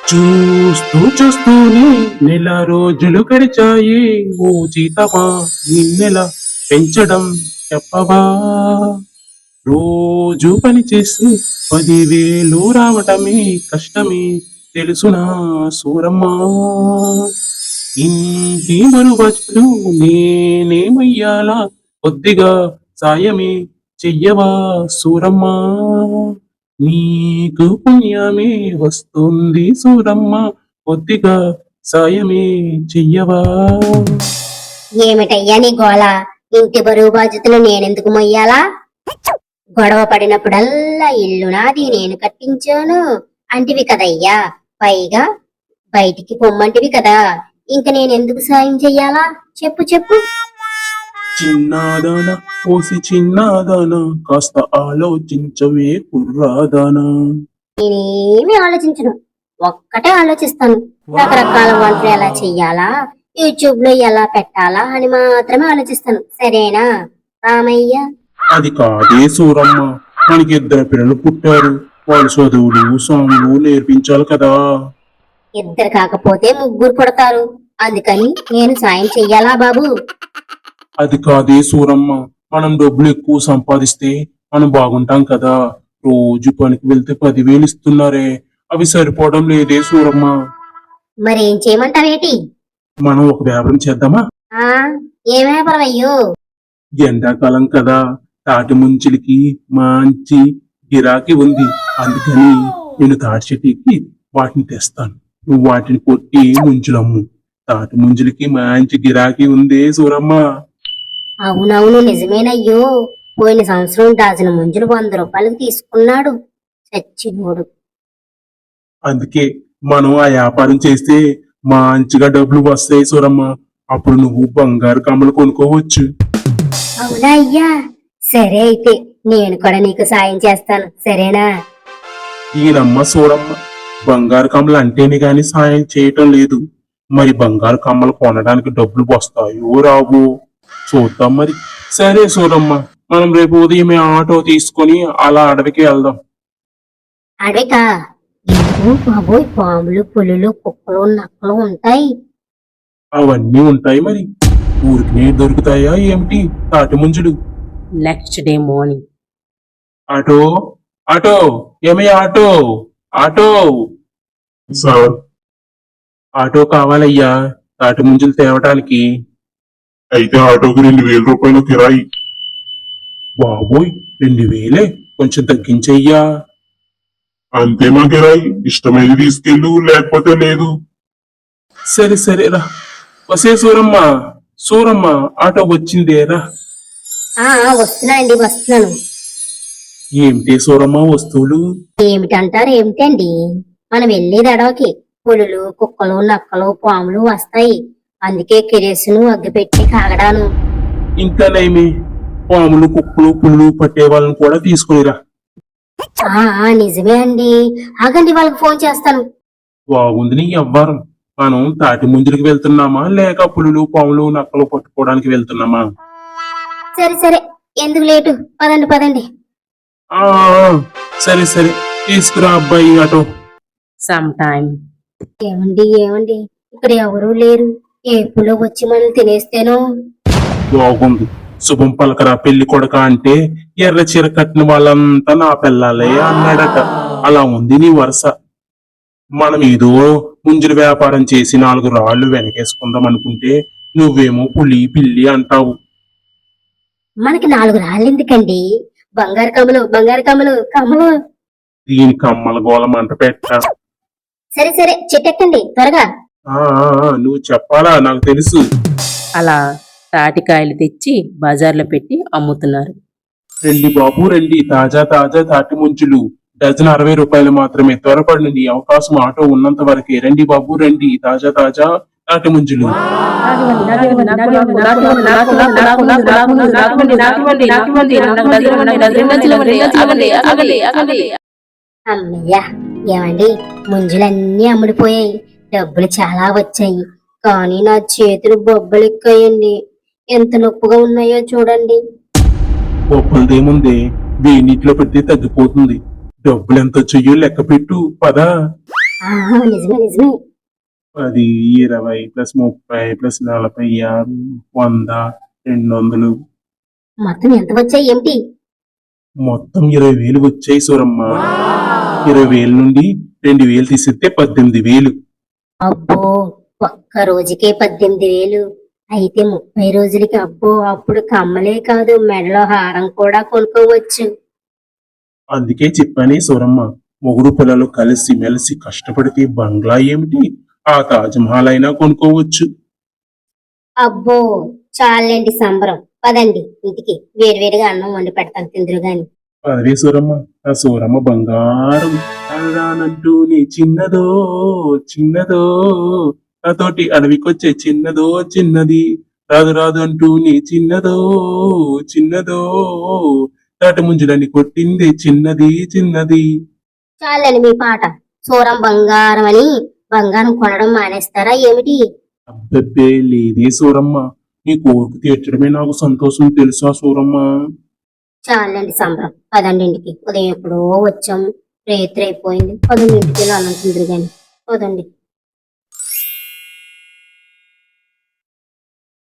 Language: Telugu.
చూస్తూ చూస్తూనే నెల రోజులు గడిచాయి. ఓ జీతమా నిన్నెలా పెంచడం చెప్పవా? రోజు పని చేసి 10,000 రావటమే కష్టమే తెలుసునా సూరమ్మా. ఇంటి మరువట్లు నేనేమయ్యాలా? కొద్దిగా సాయమే చెయ్యవా సూరమ్మా. నీకు పుణ్యమే వస్తుంది సూరమ్మ, కొద్దిగా సాయమే చెయ్యవా. ఏమిటయ్యా నీ గోల? ఇంటి బరువు బాధ్యతలు నేనెందుకు మొయ్యాలా? గొడవ పడినప్పుడల్లా ఇల్లు నాది నేను కట్టించాను అంటివి కదయ్యా. పైగా బయటికి పొమ్మంటివి కదా. ఇంక నేనెందుకు సాయం చెయ్యాలా? చెప్పు చెప్పు. చిన్నదానా పోసి చిన్నదానా, కాస్త ఆలోచించవే కుర్రాదానా. నేనేమి ఆలోచించను, ఒక్కటే ఆలోచిస్తాను. రకరకాల వంటలు ఎలా చెయ్యాలా, యూట్యూబ్ లో ఎలా పెట్టాలా అని మాత్రమే ఆలోచిస్తాను. సరేనా రామయ్య? అది కాదే సూరమ్మ, మనకి 2 పిల్లలు పుట్టారు. వాళ్ళు చదువులు సాములు నేర్పించాలి కదా. 2 కాకపోతే 3 పుడతారు. అందుకని నేను సాయం చెయ్యాలా బాబు? అది కాదే సూరమ్మ, మనం డబ్బులు ఎక్కువ సంపాదిస్తే మనం బాగుంటాం కదా. రోజు పనికి వెళ్తే 10,000 ఇస్తున్నారే, అవి సరిపోవడం లేదే సూరమ్మ. మరేం చేయమంటావేటి? మనం ఒక వ్యాపారం చేద్దామా? ఆ ఏమేపరం అయ్యో? ఎండాకాలం కదా, తాటి ముంచులకి మంచి గిరాకీ ఉంది. అందుకని నేను తాటి చెట్టుకి వాటిని తెస్తాను, నువ్వు వాటిని కొట్టి ముంచులమ్ము. తాటి ముంజులకి మంచి గిరాకీ ఉంది సూరమ్మ. అవునవును నిజమేనయ్యో. పోయిన సంవత్సరం డజను ముంజులు 100 రూపాయలకు తీసుకున్నాడు చచ్చినోడు. అందుకే మనం ఆ వ్యాపారం చేస్తే మంచిగా డబ్బులు వస్తాయి సూరమ్మ. అప్పుడు నువ్వు బంగారు కమ్మలు కొనుక్కోవచ్చు. అవునా అయ్యా? సరే అయితే నేను కూడా నీకు సాయం చేస్తాను, సరేనా? ఈయనమ్మ సూరమ్మ బంగారు కమ్మలు అంటేనే గాని సాయం చేయటం లేదు. మరి బంగారు కమ్మలు కొనడానికి డబ్బులు వస్తాయో రావు చూద్దాం మరి. సరే సూరమ్మ, మనం రేపు ఉదయమే ఆటో తీసుకొని అలా అడవికి వెళ్దాం. అడవికా? ఎందుకు బాబోయ్, పాములు పులులు కుక్కలు నక్కలు ఉంటాయి. అవన్నీ ఉంటాయి మరి, ఊరికి దొరుకుతాయా ఏమిటి తాటి ముంజులు? Next day morning. Auto auto, ఏమయ్య ఆటో ఆటో. సార్, ఆటో కావాలయ్యా తాటి ముంజులు తేవటానికి. అయితే ఆటోకి 2,000 రూపాయలు కిరాయి. బాబోయ్ 2,000? కొంచెం తగ్గించయ్యా. అంతే మా కిరాయి, ఇష్టమైనది తీసుకెళ్ళు లేకపోతే లేదు. సరే సరే రా. వసే సూరమ్మ, సూరమ్మ ఆటో వచ్చిందేరా. వస్తున్నా అండి, వస్తున్నాను. ఏమిటి సూరమ్మ వస్తువులు? ఏమిటంటారు ఏమిటండి, మనం వెళ్ళేది అడవికి. పులులు కుక్కలు నక్కలు పాములు వస్తాయి. అందుకే కిరేసును అగ్గిపెట్టి కాగడాను. ఇంకా నయమి, పాములు కుక్కలు పులులు పట్టే వాళ్ళని కూడా తీసుకునిరా. నిజమే అండి, ఆగండి వాళ్ళకి ఫోన్ చేస్తాను. బాగుంది నీ అవ్వారం. మనం తాటి ముంజులకి వెళ్తున్నామా లేక పులులు పాములు నక్కలు పట్టుకోవడానికి వెళ్తున్నామా? సరే సరే, ఎందుకు లేటు, పదండి పదండి. ఆ సరే సరే, తీసుకురా అబ్బాయి ఆటో. Some time. ఏమండి ఏమండి, ఇక్కడ ఎవరూ లేరు. ఏ పులో వచ్చి మనం తినేస్తేనో. బాగుంది, శుభం పలకరా పెళ్లి కొడక అంటే ఎర్ర చీర కట్టిన వాళ్ళంతా నా పిల్లాలే అన్నాడట. అలా ఉంది నీ వరుస. మనం ఏదో ముంజుల వ్యాపారం చేసి 4 రాళ్లు వెనకేసుకుందాం అనుకుంటే నువ్వేమో పులి పిల్లి అంటావు. మనకి 4 రాళ్ళు ఎందుకండి? బంగారు కమ్మలు బంగారు కమ్మలు కమ్మలు. దీని కమ్మల గోల మంట పెట్ట. సరే సరే, చెట్టెక్కండి త్వరగా. నువ్వు చెప్పాలా, నాకు తెలుసు. అలా తాటికాయలు తెచ్చి బజార్లో పెట్టి అమ్ముతున్నారు. రండి బాబు రండి, తాజా తాజా తాటి ముంచులు, డజన్ 60 రూపాయలు మాత్రమే. త్వరపడండి, అవకాశం ఆటో ఉన్నంత వరకే. రండి బాబు రండి, తాజా తాజా తాటి ముంచులు. అమ్మయ్యా, ఏమండి ముంజులన్నీ అమ్ముడిపోయాయి, డబ్బులు చాలా వచ్చాయి. కానీ నా చేతులు బొబ్బలెక్కాయండి. ఎంత నొప్పుగా ఉన్నాయో చూడండి. బొబ్బలదేముంది, వేడినీటిలో పెడితే తగ్గిపోతుంది. డబ్బులు ఎంత చెయ్యో లెక్క పెట్టు పదా. ఆహా, నిజమే నిజమే. 10, 20 ప్లస్ 30 ప్లస్ 40, 50, 100, 200 మొత్తం ఎంత వచ్చాయి ఏమిటి? మొత్తం 20,000 వచ్చాయి సూరమ్మ. 20,000 నుండి 2,000 తీసిస్తే 18,000. అబ్బో, ఒక్క రోజుకే 18,000. అయితే 30 రోజులకి అబ్బో, అప్పుడు కమ్మలే కాదు మెడలో హారం కూడా కొనుక్కోవచ్చు. అందుకే చెప్పానే సూరమ్మ, మొగుడు పిల్లలు కలిసి మెలిసి కష్టపడితే బంగ్లా ఏమిటి, ఆ తాజ్మహల్ అయినా కొనుక్కోవచ్చు. అబ్బో, చాలండి సంబరం. పదండి ఇంటికి, వేడివేడిగా అన్నం వండి పెడతాను, తిందురు గాని. అదే సూరమ్మ, ఆ సూరమ్మ బంగారం. రానంటూనే చిన్నదో చిన్నదో, నాతోటి అడవికొచ్చే చిన్నదో చిన్నది, రాదు రాదు అంటూనే చిన్నదో చిన్నదో, తాటి ముంజలని కొట్టింది చిన్నది చిన్నది. చాలండి మీ పాట. సూరం బంగారం అని బంగారం కొనడం మానేస్తారా ఏమిటి? అబ్బబ్బే లేదే సూరమ్మ, నీ కోరిక తీర్చడమే నాకు సంతోషం తెలుసా సూరమ్మ. చాలండి సంబరం. పదండి ఇంటికి, ఉదయం ఎప్పుడో వచ్చాము, రేత్రి అయిపోయింది. పదండి ఇంటికి వెళ్ళి అన్నం తిందురు గాని. పదండి.